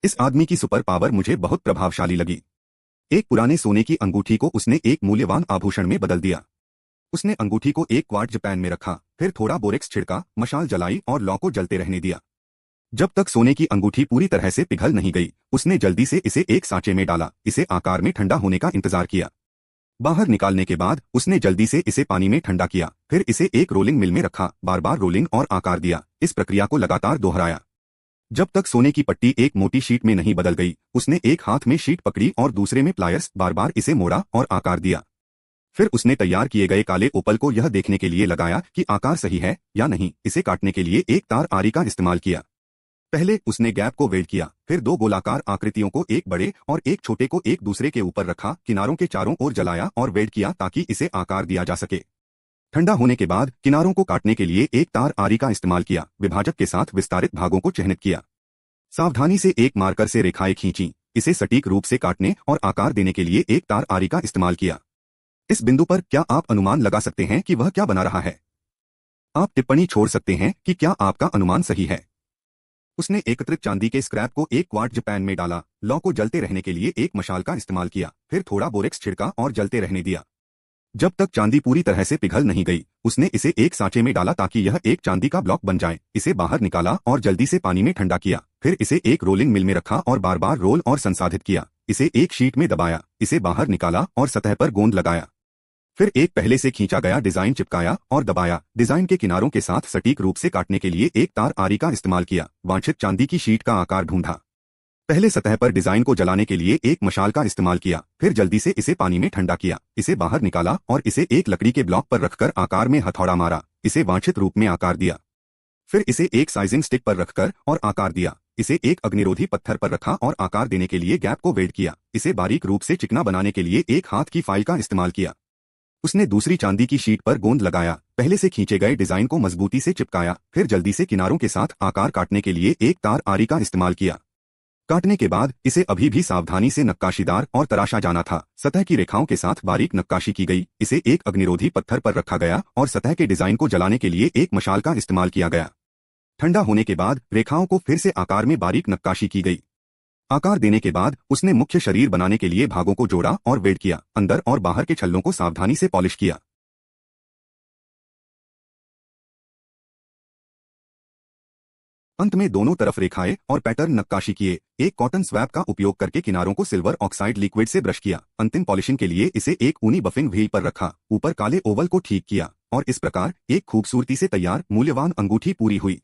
इस आदमी की सुपर पावर मुझे बहुत प्रभावशाली लगी। एक पुराने सोने की अंगूठी को उसने एक मूल्यवान आभूषण में बदल दिया। उसने अंगूठी को एक क्वार्ट्ज पैन में रखा, फिर थोड़ा बोरेक्स छिड़का, मशाल जलाई और लौ को जलते रहने दिया। जब तक सोने की अंगूठी पूरी तरह से पिघल नहीं गई, उसने जल्दी से इसे एक सांचे में डाला, इसे आकार में ठंडा होने का इंतजार किया। बाहर निकालने के बाद उसने जल्दी से इसे पानी में ठंडा किया, फिर इसे एक रोलिंग मिल में रखा, बार बार रोलिंग और आकार दिया। इस प्रक्रिया को लगातार दोहराया जब तक सोने की पट्टी एक मोटी शीट में नहीं बदल गई। उसने एक हाथ में शीट पकड़ी और दूसरे में प्लायर्स, बार बार इसे मोड़ा और आकार दिया। फिर उसने तैयार किए गए काले ओपल को यह देखने के लिए लगाया कि आकार सही है या नहीं। इसे काटने के लिए एक तार आरी का इस्तेमाल किया। पहले उसने गैप को वेल्ड किया, फिर दो गोलाकार आकृतियों को, एक बड़े और एक छोटे को, एक दूसरे के ऊपर रखा, किनारों के चारों ओर जलाया और वेल्ड किया ताकि इसे आकार दिया जा सके। ठंडा होने के बाद किनारों को काटने के लिए एक तार आरी का इस्तेमाल किया, विभाजक के साथ विस्तारित भागों को चिह्नित किया। सावधानी से एक मार्कर से रेखाएं खींची, इसे सटीक रूप से काटने और आकार देने के लिए एक तार आरी का इस्तेमाल किया। इस बिंदु पर क्या आप अनुमान लगा सकते हैं कि वह क्या बना रहा है? आप टिप्पणी छोड़ सकते हैं कि क्या आपका अनुमान सही है। उसने एकत्रित चांदी के स्क्रैप को एक क्वार्ट्ज पैन में डाला, लौ को जलते रहने के लिए एक मशाल का इस्तेमाल किया, फिर थोड़ा बोरेक्स छिड़का और जलते रहने दिया। जब तक चांदी पूरी तरह से पिघल नहीं गई, उसने इसे एक सांचे में डाला ताकि यह एक चांदी का ब्लॉक बन जाए। इसे बाहर निकाला और जल्दी से पानी में ठंडा किया, फिर इसे एक रोलिंग मिल में रखा और बार बार रोल और संसाधित किया। इसे एक शीट में दबाया, इसे बाहर निकाला और सतह पर गोंद लगाया। फिर एक पहले से खींचा गया डिजाइन चिपकाया और दबाया। डिजाइन के किनारों के साथ सटीक रूप से काटने के लिए एक तार आरी का इस्तेमाल किया। वांछित चांदी की शीट का आकार ढूंढा। पहले सतह पर डिजाइन को जलाने के लिए एक मशाल का इस्तेमाल किया, फिर जल्दी से इसे पानी में ठंडा किया। इसे बाहर निकाला और इसे एक लकड़ी के ब्लॉक पर रखकर आकार में हथौड़ा मारा। इसे वांछित रूप में आकार दिया। फिर इसे एक साइजिंग स्टिक पर रखकर और आकार दिया। इसे एक अग्निरोधी पत्थर पर रखा और आकार देने के लिए गैप को वेल्ड किया। इसे बारीक रूप से चिकना बनाने के लिए एक हाथ की फाइल का इस्तेमाल किया। उसने दूसरी चांदी की शीट पर गोंद लगाया, पहले से खींचे गए डिजाइन को मजबूती से चिपकाया, फिर जल्दी से किनारों के साथ आकार काटने के लिए एक तार आरी का इस्तेमाल किया। काटने के बाद इसे अभी भी सावधानी से नक्काशीदार और तराशा जाना था। सतह की रेखाओं के साथ बारीक नक्काशी की गई। इसे एक अग्निरोधी पत्थर पर रखा गया और सतह के डिजाइन को जलाने के लिए एक मशाल का इस्तेमाल किया गया। ठंडा होने के बाद रेखाओं को फिर से आकार में बारीक नक्काशी की गई। आकार देने के बाद उसने मुख्य शरीर बनाने के लिए भागों को जोड़ा और वेल्ड किया। अंदर और बाहर के छल्लों को सावधानी से पॉलिश किया। अंत में दोनों तरफ रेखाएं और पैटर्न नक्काशी किए। एक कॉटन स्वैप का उपयोग करके किनारों को सिल्वर ऑक्साइड लिक्विड से ब्रश किया। अंतिम पॉलिशिंग के लिए इसे एक ऊनी बफिंग व्हील पर रखा, ऊपर काले ओवल को ठीक किया और इस प्रकार एक खूबसूरती से तैयार मूल्यवान अंगूठी पूरी हुई।